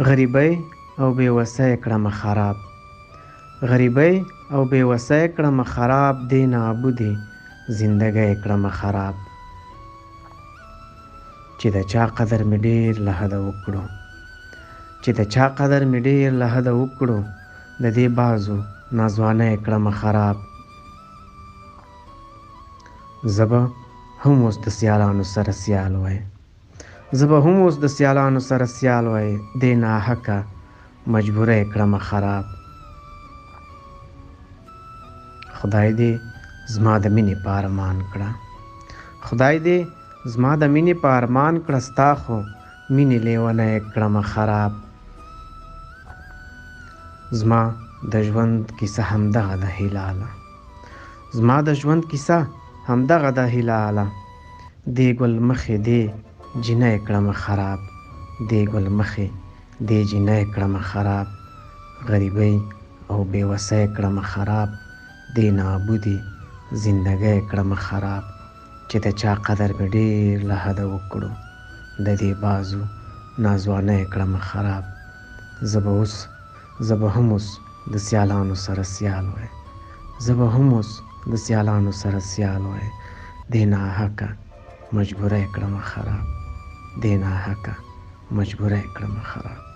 غریبۍ او بې وسۍ کړمه خراب، غریبۍ او بې وسۍ کړمه خراب، دې نابودې زندګۍ کړمه خراب. چې د چا قدر مې ډېر له حده وکړو، چې د چا قدر مې ډېر له حده وکړو، د دې بازو ناځوانۍ کړمه خراب. زه به هم اوس د سیالانو سره سیال وای، زه به هم اوس د سیالانو سره سیال وای، دې ناحقه مجبوری کړمه خراب. خدای دې زما د مینې په ارمان کړه، خدای دې زما د مینې په ارمان کړه، ستا خو مینې لیونی کړمه خراب. زما د ژوند کیسه همدغه ده هلاله، زما د ژوند کیسه همدغه ده هلاله، دې ګل مخې دې جینۍ کړمه خراب، دې ګل مخې دې جینۍ کړمه خراب. غریبۍ او بې وسۍ کړمه خراب، دې نابودې زندګۍ کړمه خراب. چې د چا قدر مې ډېر له حده وکړو، د دې بازو ناځوانۍ کړمه خراب. زه به هم اوس د سیالانو سره سیال وای، زه به هم اوس د سیالانو سره سیال وای، دې ناحقه مجبوری کړمه خراب، دې ناحقه مجبوری کړمه خراب.